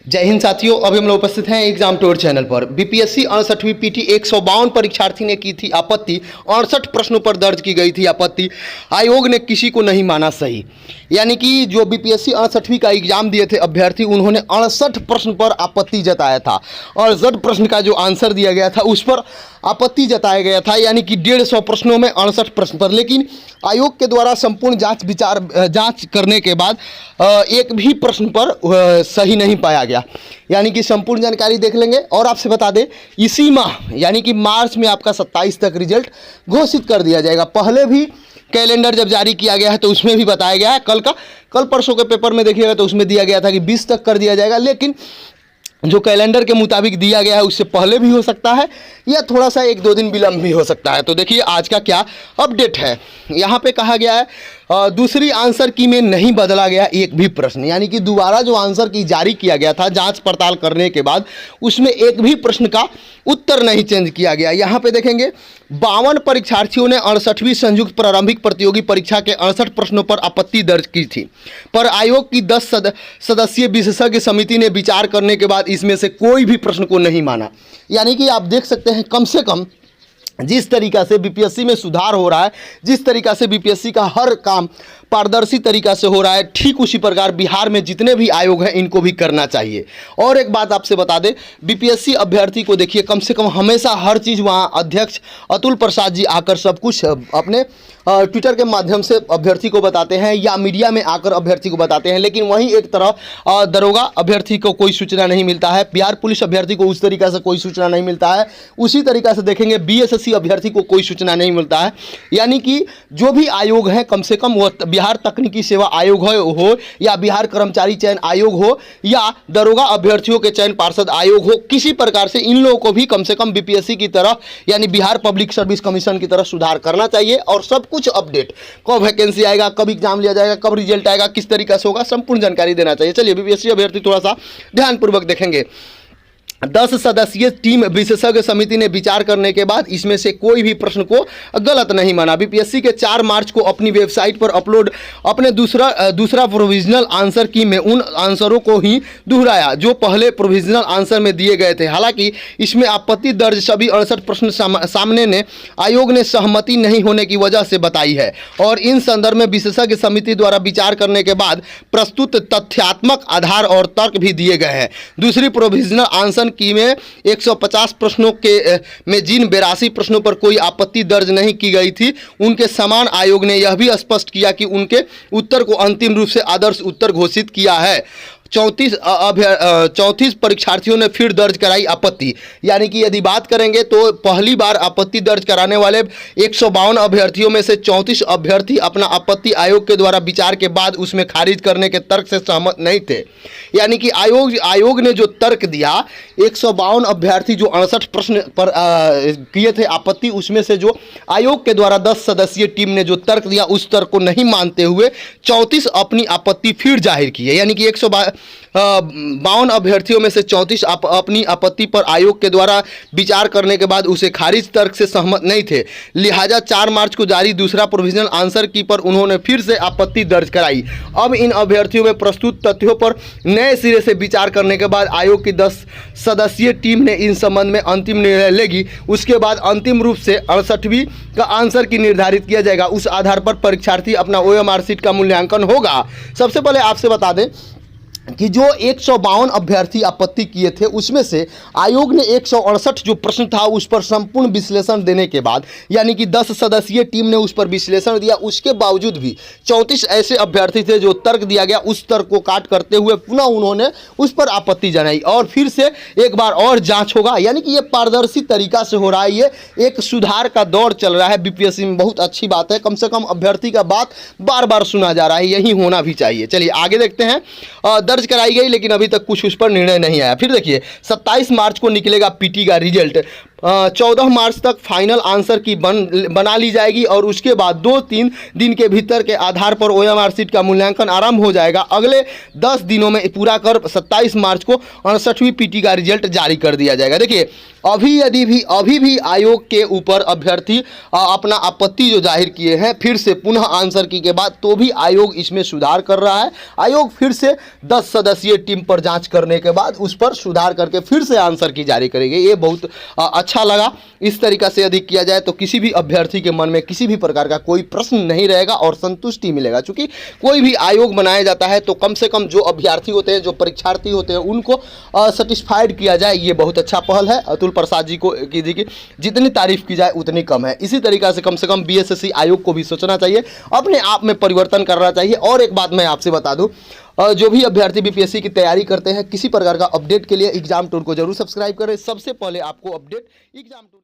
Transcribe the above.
जय हिंद साथियों, अभी हम लोग उपस्थित हैं एग्जाम टूर चैनल पर। बीपीएससी 68वीं पीटी 152 परीक्षार्थी ने की थी आपत्ति। 68 प्रश्नों पर दर्ज की गई थी आपत्ति। आयोग ने किसी को नहीं माना सही। यानी कि जो बीपीएससी 68वीं का एग्जाम दिए थे अभ्यर्थी, उन्होंने 68 प्रश्न पर आपत्ति जताया था। 68 प्रश्न का जो आंसर दिया गया था उस पर आपत्ति जताया गया था, यानी कि 150 प्रश्नों में 68 प्रश्न पर। लेकिन आयोग के द्वारा संपूर्ण जांच करने के बाद एक भी प्रश्न पर सही नहीं पाया गया। यानी कि संपूर्ण जानकारी देख लेंगे और आपसे बता दें, इसी माह यानी कि मार्च में आपका 27 तक रिजल्ट घोषित कर दिया जाएगा। पहले भी कैलेंडर जब जारी किया गया है तो उसमें भी बताया गया है, कल परसों के पेपर में देखिएगा तो उसमें दिया गया था कि 20 तक कर दिया जाएगा। लेकिन जो कैलेंडर के मुताबिक दिया गया है उससे पहले भी हो सकता है या थोड़ा सा 1-2 दिन विलंब भी हो सकता है। तो देखिए आज का क्या अपडेट है। यहाँ पे कहा गया है दूसरी आंसर की में नहीं बदला गया एक भी प्रश्न। यानी कि दोबारा जो आंसर की जारी किया गया था जांच पड़ताल करने के बाद, उसमें एक भी प्रश्न का उत्तर नहीं चेंज किया गया। यहाँ पे देखेंगे 52 परीक्षार्थियों ने 68वीं संयुक्त प्रारंभिक प्रतियोगी परीक्षा के 68 प्रश्नों पर आपत्ति दर्ज की थी। पर आयोग की 10 सदस्यीय विशेषज्ञ समिति ने विचार करने के बाद इसमें से कोई भी प्रश्न को नहीं माना। यानी कि आप देख सकते हैं, कम से कम जिस तरीका से बीपीएससी में सुधार हो रहा है, जिस तरीका से बीपीएससी का हर काम पारदर्शी तरीका से हो रहा है, ठीक उसी प्रकार बिहार में जितने भी आयोग हैं इनको भी करना चाहिए। और एक बात आपसे बता दें, बीपीएससी अभ्यर्थी को देखिए, कम से कम हमेशा हर चीज़ वहाँ अध्यक्ष अतुल प्रसाद जी आकर सब कुछ अपने ट्विटर के माध्यम से अभ्यर्थी को बताते हैं या मीडिया में आकर अभ्यर्थी को बताते हैं। लेकिन वहीं एक तरफ दरोगा अभ्यर्थी को कोई सूचना नहीं मिलता है, बिहार पुलिस अभ्यर्थी को उस तरीका से कोई सूचना नहीं मिलता है। उसी तरीका से देखेंगे बीएसएससी अभ्यर्थी को कोई सूचना नहीं मिलता है। यानी कि जो भी आयोग हैं, कम से कम वो बिहार तकनीकी सेवा आयोग हो या बिहार कर्मचारी चयन आयोग हो या दरोगा अभ्यर्थियों के चयन पार्षद आयोग हो, किसी प्रकार से इन लोगों को भी कम से कम बीपीएससी की तरह यानी बिहार पब्लिक सर्विस कमीशन की तरह सुधार करना चाहिए। और सब कुछ अपडेट, कब वैकेंसी आएगा, कब एग्जाम लिया जाएगा, कब रिजल्ट आएगा, किस तरीका से होगा, संपूर्ण जानकारी देना चाहिए। चलिए बीपीएससी अभ्यर्थी थोड़ा सा ध्यानपूर्वक देखेंगे। 10 सदस्यीय टीम विशेषज्ञ समिति ने विचार करने के बाद इसमें से कोई भी प्रश्न को गलत नहीं माना। बीपीएससी के 4 मार्च को अपनी वेबसाइट पर अपलोड अपने दूसरा प्रोविजनल आंसर की में उन आंसरों को ही दोहराया जो पहले प्रोविजनल आंसर में दिए गए थे। हालांकि इसमें आपत्ति दर्ज सभी 68 प्रश्न सामने ने आयोग ने सहमति नहीं होने की वजह से बताई है और इन संदर्भ में विशेषज्ञ समिति द्वारा विचार करने के बाद प्रस्तुत तथ्यात्मक आधार और तर्क भी दिए गए हैं। दूसरी प्रोविजनल आंसर की में 150 प्रश्नों के में जिन 82 प्रश्नों पर कोई आपत्ति दर्ज नहीं की गई थी, उनके समान आयोग ने यह भी स्पष्ट किया कि उनके उत्तर को अंतिम रूप से आदर्श उत्तर घोषित किया है। 34 परीक्षार्थियों ने फिर दर्ज कराई आपत्ति। यानी कि यदि बात करेंगे तो पहली बार आपत्ति दर्ज कराने वाले 152 अभ्यर्थियों में से 34 अभ्यर्थी अपना आपत्ति आयोग के द्वारा विचार के बाद उसमें खारिज करने के तर्क से सहमत नहीं थे। यानी कि आयोग ने जो तर्क दिया, 152 अभ्यर्थी जो 68 प्रश्न पर किए थे आपत्ति, उसमें से जो आयोग के द्वारा 10 सदस्यीय टीम ने जो तर्क दिया उस तर्क को नहीं मानते हुए 34 अपनी आपत्ति फिर जाहिर की है। यानी कि 152 अभ्यर्थियों में से 34 अपनी आपत्ति पर आयोग के द्वारा विचार करने के बाद उसे खारिज तर्क से सहमत नहीं थे। लिहाजा 4 मार्च को जारी दूसरा प्रोविजनल आंसर की पर उन्होंने फिर से आपत्ति दर्ज कराई। अब इन अभ्यर्थियों में प्रस्तुत तथ्यों पर नए सिरे से विचार करने के बाद आयोग की 10 सदस्यीय टीम ने इन संबंध में अंतिम निर्णय लेगी। उसके बाद अंतिम रूप से 68वीं का आंसर की निर्धारित किया जाएगा। उस आधार पर परीक्षार्थी अपना ओएमआर शीट का मूल्यांकन होगा। सबसे पहले आपसे बता दें कि जो 152 अभ्यर्थी आपत्ति किए थे उसमें से आयोग ने 168 जो प्रश्न था उस पर संपूर्ण विश्लेषण देने के बाद, यानी कि 10 सदस्यीय टीम ने उस पर विश्लेषण दिया, उसके बावजूद भी 34 ऐसे अभ्यर्थी थे जो तर्क दिया गया उस तर्क को काट करते हुए पुनः उन्होंने उस पर आपत्ति जनाई और फिर से एक बार और जांच होगा। यानी कि ये पारदर्शी तरीका से हो रहा है, ये एक सुधार का दौर चल रहा है बीपीएससी में। बहुत अच्छी बात है, कम से कम अभ्यर्थी का बात बार बार सुना जा रहा है, यही होना भी चाहिए। चलिए आगे देखते हैं। दर्ज कराई गई लेकिन अभी तक कुछ उस पर निर्णय नहीं आया। फिर देखिए 27 मार्च को निकलेगा पीटी का रिजल्ट। 14 मार्च तक फाइनल आंसर की बना ली जाएगी और उसके बाद 2-3 दिन के भीतर के आधार पर OMR शीट का मूल्यांकन आरंभ हो जाएगा। अगले 10 दिनों में पूरा कर 27 मार्च को 68वीं PT का रिजल्ट जारी कर दिया जाएगा। देखिए अभी भी आयोग के ऊपर अभ्यर्थी अपना आपत्ति जो जाहिर किए हैं फिर से पुनः आंसर की के बाद, तो भी आयोग इसमें सुधार कर रहा है। आयोग फिर से 10 सदस्यीय टीम पर जांच करने के बाद उस पर सुधार करके फिर से आंसर की जारी करेगी। ये बहुत अच्छा लगा। इस तरीका से यदि किया जाए तो किसी भी अभ्यर्थी के मन में किसी भी प्रकार का कोई प्रश्न नहीं रहेगा और संतुष्टि मिलेगा। चूंकि कोई भी आयोग बनाया जाता है तो कम से कम जो अभ्यर्थी होते हैं, जो परीक्षार्थी होते हैं, उनको सेटिस्फाइड किया जाए। ये बहुत अच्छा पहल है। अतुल प्रसाद जी को की जितनी तारीफ की जाए उतनी कम है। इसी तरीका से कम BSSC आयोग को भी सोचना चाहिए, अपने आप में परिवर्तन करना चाहिए। और एक बात मैं आपसे बता दूं, जो भी अभ्यर्थी BPSC की तैयारी करते हैं, किसी प्रकार का अपडेट के लिए एग्जाम टूर को जरूर सब्सक्राइब करें। सबसे पहले आपको अपडेट एग्जाम टूर